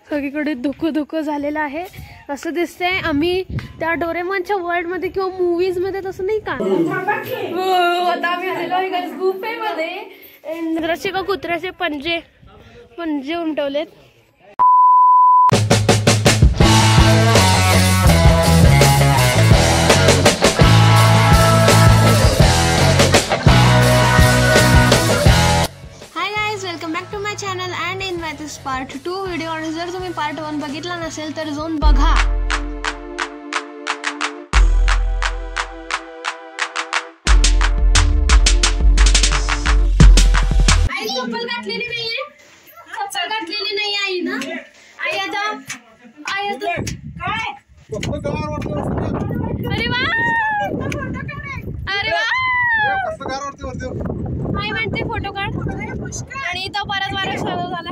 सगळीकडे धुकं धुकं झालेलं आहे. असं दिसतंय आम्ही त्या डोरेमॉनच्या वर्ल्ड मध्ये किंवा मूवीज मध्ये तसं नाही का. आता आम्ही आलेलो आहे गुफेमध्ये. जरासे का कुत्र्याचे पंजे उमटवलेत. Channel and in this part 2 video. आणि जर तुम्ही पार्ट 1 बघितला नसेल तर जाऊन बघा. आई चप्पल घातलेली नाहीये. चप्पल घातलेली नाही आई ना. आई आता काय अरे वा अरे वा आई म्हणते फोटो काढ. आणि इथं परत वारा चालू झाला.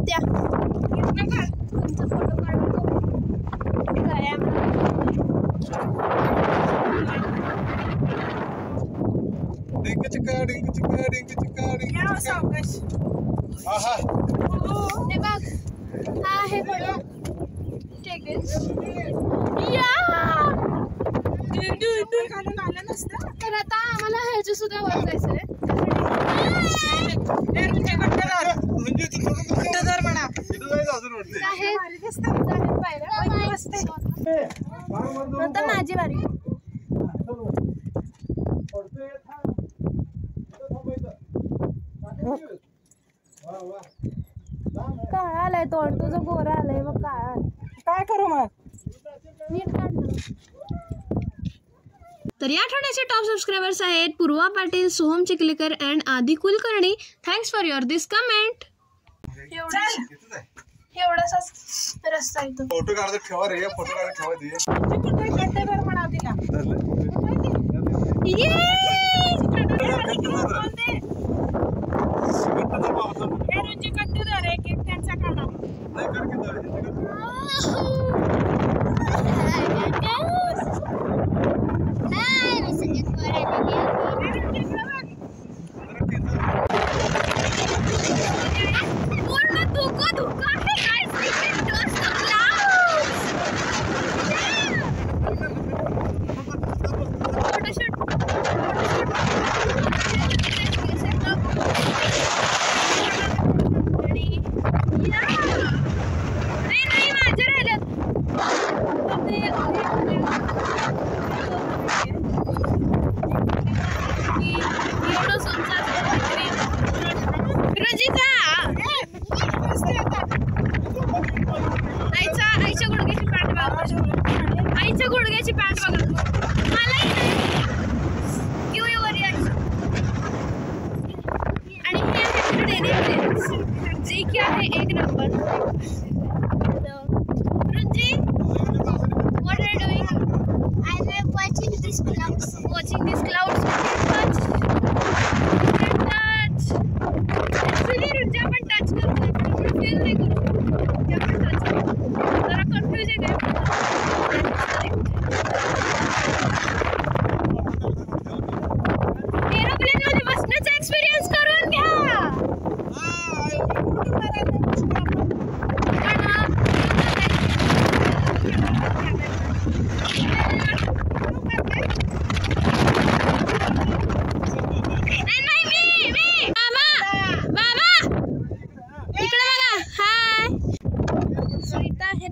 त्या तुमचा फोटो काढतो काय हे बघ. हा हे फोटो तर आता आम्हाला ह्याच्या सुद्धा वर जायचंय. आता माझी वारी. काय आलाय तोंड तुझं गोरा आलंय. मग काय करू मग नीट काढ. तर या आठवड्याचे टॉप सबस्क्रायबर्स आहेत Purva Patil, Soham Chikhlikar and Adi Kulkarni. Thanks for your this comment. एवढासाच रस्ता इथं. फोटो काढतो ठेवा रे. फोटो काढतो ठेवा आईच्या गुडघ्याची पॅन्ट बघा. आणि जे की आहे एक number. रुंजी, what are you doing? I am watching these clouds. Watching these clouds. Touch. Actually रुंजी आपण टच करू फील नाही करू. आपण टच जरा कन्फ्युजिंग आहे. एरोप्लेन मध्ये बसण्याचा एक्सपिरियन्स करून घ्या.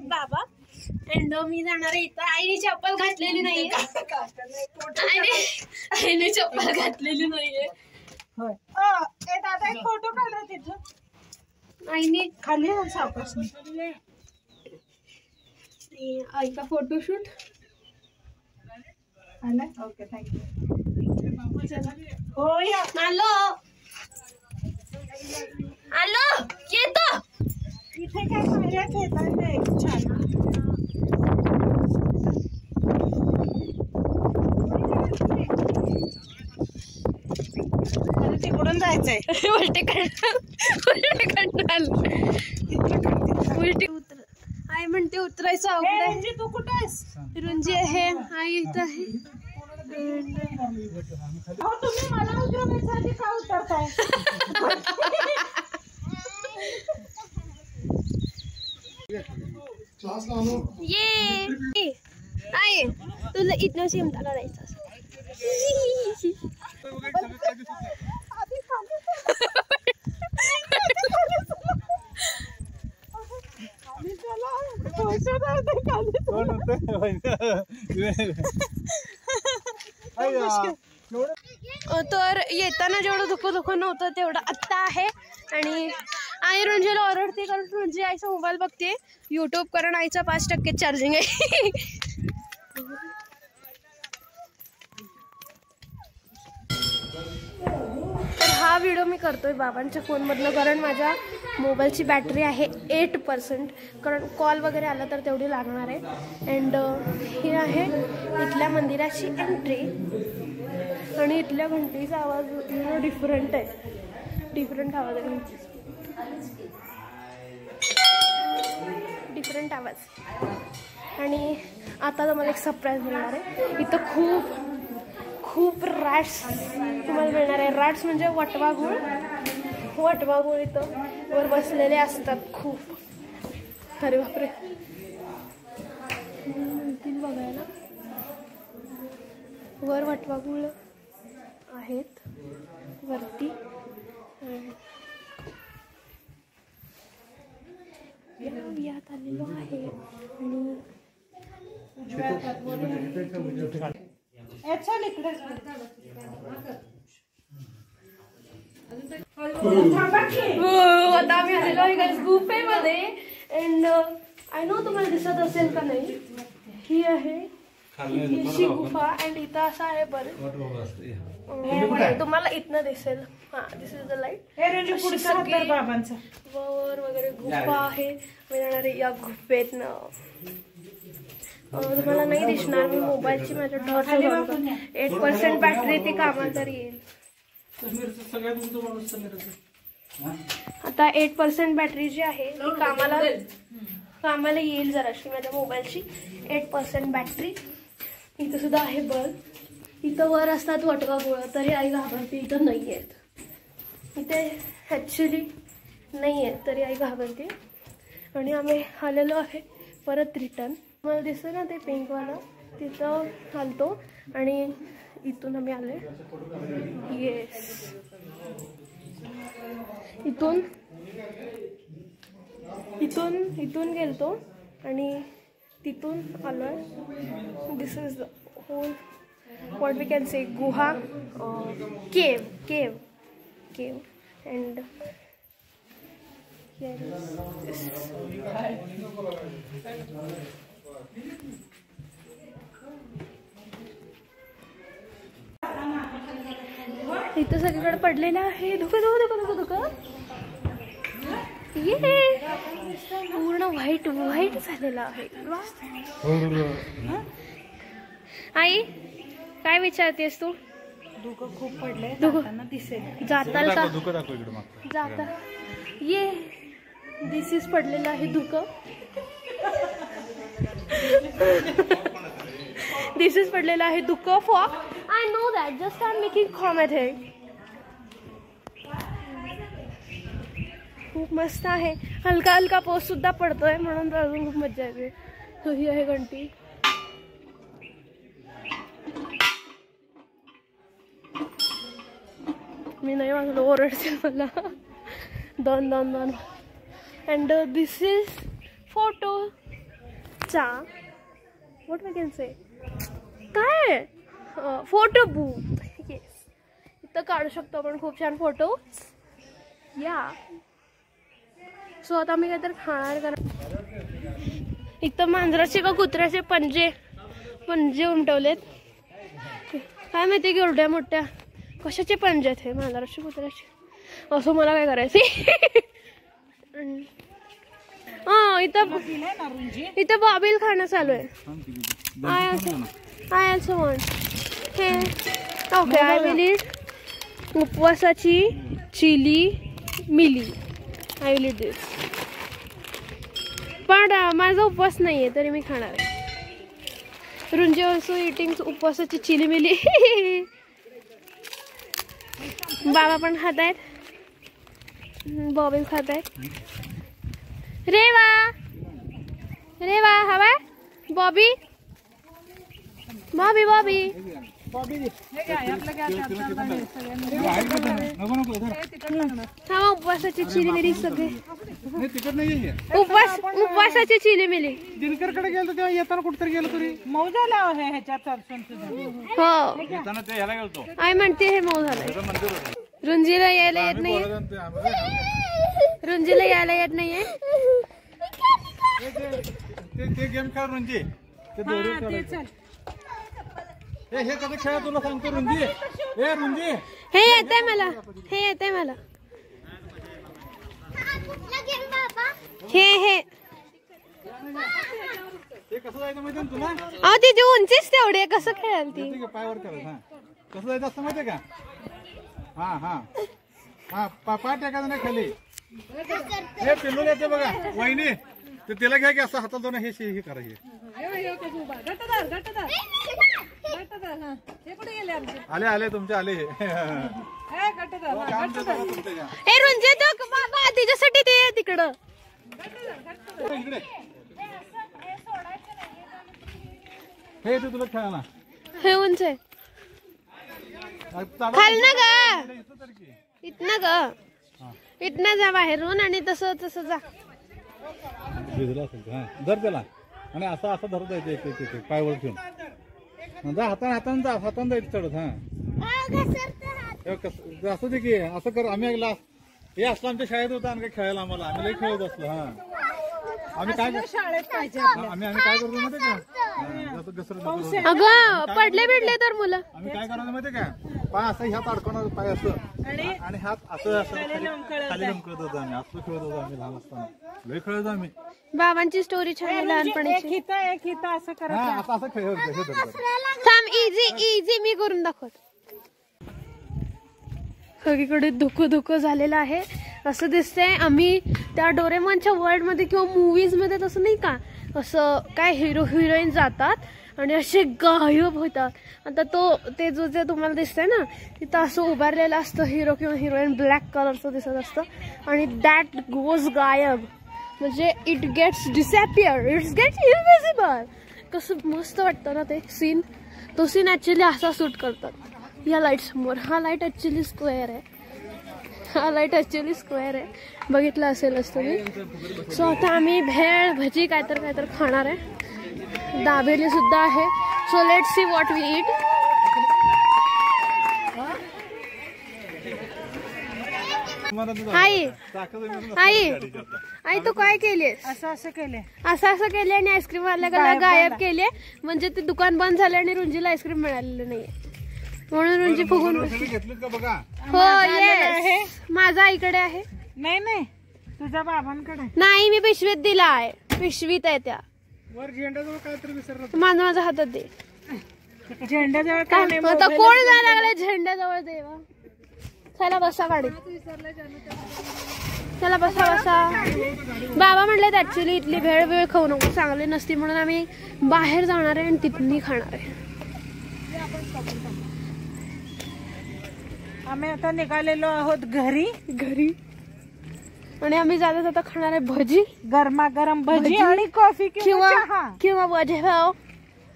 बाबा एंड मी जाणार आहे इथं. आईने चप्पल घातलेली नाहीये. आईने चप्पल घातलेली नाहीये. दादा एक फोटो काढा तिथं. आईने खाली सावकाश. आईचा फोटोशूट आला. Okay thank you. हो या. आलो येतो. इथे काय पायऱ्या खेळतात छान. तिकडून जायचंय. उलटे उतर. आई म्हणते उतरायचं अवघड आहे. तू कुठे आहेस? रुंजी आहे. आई इथं आहे. तुम्ही मला उतरवण्यासाठी का उतरताय? ये आहे तुला इथनं शिमटाला जायचं असं. तर येताना जेवढं धुकं नव्हतं तेवढं आत्ता आहे. आणि आई रुंजीला ओरडते कारण रुंजी आईचा मोबाईल बघते यूट्यूब, कारण आईचा 5% चार्जिंग आहे. तर हा व्हिडिओ मी करतोय बाबांच्या फोनमधलं, कारण माझ्या मोबाईलची बॅटरी आहे 8%, कारण कॉल वगैरे आला तर तेवढी लागणार आहे. अँड ही आहे इथल्या मंदिराची एंट्री. आणि इथल्या घंटीचा आवाज डिफरंट आहे, डिफरंट आवाज आहे घंटीचा, डिफरंट आवाज. आणि आता तुम्हाला एक सरप्राईज मिळणार आहे. इथं खूप खूप रॅट्स तुम्हाला मिळणार आहे. रॅट्स म्हणजे वटवाघूळ. वटवाघूळ इथं वर बसलेले असतात खूप. अरे बापरे, मिळतील बघायला. वर वटवाघूळ आहेत वरती. यात आलेलो आहे आणि आता आम्ही आलेलो आहे गाईस गुफेमध्ये. अँड आय नो तुम्हाला दिसत असेल का नाही, ही आहे इथलीशी गुफा. अँड इथं असं आहे बरं, तुम्हाला इथनं दिसेल. हा, दिस इज द लाईट. वर वगैरे गुफा आहे. मी जाणार आहे या गुफेतनं. तुम्हाला नाही दिसणार, मी मोबाईलची माझ्या टॉर्च 8% बॅटरी ती कामाला तरी येईल. आता 8% बॅटरी जी आहे ती कामाला येईल जराशी माझ्या मोबाईलची. 8% बॅटरी. इथं सुद्धा आहे बल्ब. इथं वर असतात वटवाघूळ, तरी आई घाबरते. इथं नाही आहेत, इथे ॲक्च्युली नाही आहेत, तरी आई घाबरते. आणि आम्ही आलेलो आहे परत रिटर्न. मला दिसतं ना ते पिंकवाला, तिथं आलतो आणि इथून आम्ही आले. येस, इथून गेलतो आणि तिथून आलोय. This is the whole what we can say guha, cave and here is this. इथं सगळीकडे पडलेलं आहे धुकं. ये पूर्ण व्हाईट झालेलं आहे. आई काय विचारतेस तू? धुकं खूप पडलंय, दिसेल. जाताल का? जाता ये दिस पडलेलं आहे धुकं. दिस इज पडलेलं आहे धुकं. Fog, I know that, just I am making comment हे. खूप मस्त आहे. हलका हलका पाऊस सुद्धा पडतोय, म्हणून अजून खूप मजा येते. तो ही आहे घंटी. मी नाही वाजलो, ओरडतील मला. दोन. अँड दिस इज फोटोचा व्हॉट वी कॅन से काय फोटो बूथ. येस, इथं काढू शकतो आपण खूप छान फोटो. या सो आता मी काहीतरी खाणार. कारण एक तर मांजराचे का कुत्र्याचे पंजे उमटवलेत. काय माहिती की एवढ्या मोठ्या कशाचे पंजे आहेत हे, मांजराचे कुत्र्याचे. असं मला काय करायचे. इथं बॉबिल खाणं चालू आहे. आय ऑल्सो वॉन्ट हे. ओके, आय विल ईट उपवासाची चिली मिली. I will eat this. पण माझा उपवास नाही आहे तरी मी खाणार आहे. रुंजी ऑल्सो इटिंग उपवासाची चिली मिली. बाबा पण खात आहेत, बॉबिल खात आहेत. रेवा बॉबी बॉबी बॉबी हा उपवासाची चिली मिली सगळे उपवासाची चिली मिली दिनकरकडे गेलो तेव्हा येताना कुठतरी गेलो तरी मऊ झाला ह्याच्यात हो आई म्हणते हे मऊ झालंय रुंजीला यायला येत नाहीये रुंजीला यायला येत नाहीये ते गेम खेळ रुंजी हे कसं खेळ तुला सांगतो रुंजी ए रुंजी हे येतंय मला हे येतंय मला हे कसं जायचं माहिती तुला अहो तिची उंचीच तेवढी आहे कसं खेळाल ती पायावर करायचं हा कसं जायचं असं माहितीये का हा हा हा पाय टाकायचं नाही खाली हे पिल्लू येते बघा वहिनी ते तिला घ्या की असं हातात दोन हे करायचे आले आले तुमचे आले ए रुंजे तो बाबा तिच्यासाठी ते तिकडं हे ते तुला खेळायला हे उंच आहे खाल ना ग इथनं ग इथनं जा बाहेरून आणि तसं तसं जा भिजला असेल हा धर त्याला आणि असं असं धरत जायचं एक पायवर ठेवून जा हाताने जायचं चढत हा असं दे की असं कर आम्ही हे असलं आमच्या शाळेत होतं आणि काय खेळायला आम्हाला आम्ही लई खेळत असलो हा आम्ही काय शाळेत पाहिजे आम्ही काय करतो माहिती का अगं पडले बिडले तर मुलं आम्ही काय करायचं माहिती का पाय असं ह्यात अडकवणार पाय असं आणि हात असं असं खाली लमकत होतो आम्ही असं खेळत होतो आम्ही लहान असताना लई खेळत आम्ही बाबांची स्टोरी छान आहे लहानपणीची एक हिता असं करत असं खेळत थांब इझी मी करून दाखवत सगळीकडे धुकं झालेलं आहे असं दिसतंय आम्ही त्या डोरेमॉनच्या वर्ल्ड मध्ये किंवा मूवीज मध्ये तसं नाही का असं काय हिरो हिरोईन जातात आणि असे गायब होतात आता ते जे तुम्हाला दिसतंय ना तिथं असं उभारलेलं असतं हिरो किंवा हिरोईन ब्लॅक कलरचं दिसत असतं आणि दॅट गोज गायब म्हणजे it gets disappear it's gets invisible कसं मस्त वाटतं ना ते सीन तो सीन ऍक्च्युली असा शूट करतात या लाईट समोर हा लाईट ऍक्च्युली स्क्वेअर आहे बघितलं असेलच तुम्ही सो आता आम्ही भेळ भजी कायतर खाणार आहे दाबेली सुद्धा आहे so let's see what we eat आई तू काय केलीस असं केले आणि आईस्क्रीम वाल्याला गायब केले म्हणजे ते दुकान बंद झाले आणि रुंजीला आईस्क्रीम मिळालेलं नाहीये म्हणून रुंजी फुगून हो येस माझा आईकडे आहे नाही तुझ्या बाबांकडे नाही मी पिशवीत दिला आहे पिशवीत आहे त्या वर झेंड्याजवळ काहीतरी विसरलं माझ्या हातात दे झेंड्याजवळ आता कोण जायला लागले झेंड्याजवळ देवा चला बसा गाडीत चला बसा बाबा म्हणले ऍक्च्युली इथली भेळ खाऊ नको चांगली नसती म्हणून आम्ही बाहेर जाणार आहे आणि तिथून खाणार आहे आम्ही आता निघालेलो आहोत घरी आणि आम्ही जाता खाणार आहे भजी गरमागरम भजी आणि कॉफी किंवा वडापाव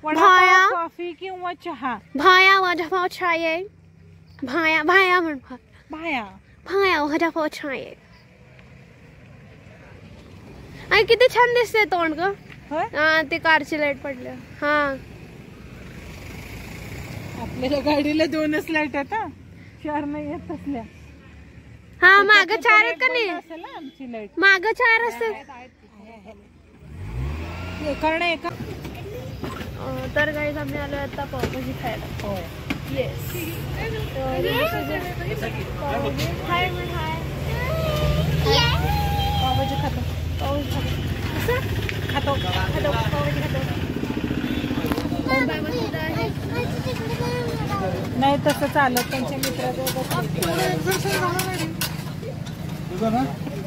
भाया कॉफी किंवा चहा भाया वडापाव चाहिए भाया म्हण भाया वडापाव चाहिए आणि किती छान दिसते तोंड ग हा ते कारची लाईट पडल्या हा आपल्याला गाडीला 2च लाईट आहेत 4 नाही येत असल्या हा माग 4 आहेत का नाही आमची लाईट माग 4 असतात तर गाईज आम्ही आलो आता पावभाजी खायला येस पावभाजी खातो नाही तसं चालत त्यांच्या मित्राजवळ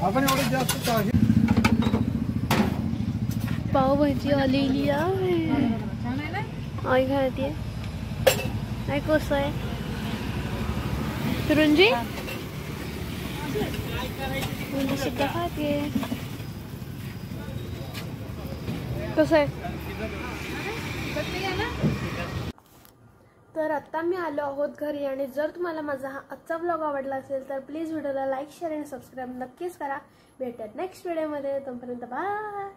आपण एवढं जास्त पावभाजी आलेली आहे आई खाते काय कसं आहे रुंजी सुद्धा खाते कसं आहे तर आत्ता मी आलो आहोत घरी आणि जर तुम्हाला माझा हा आजचा व्लॉग आवडला असेल तर प्लीज व्हिडिओला लाईक शेअर आणि सबस्क्राईब नक्कीच करा. भेटूयात नेक्स्ट व्हिडिओमध्ये. तोपर्यंत बाय.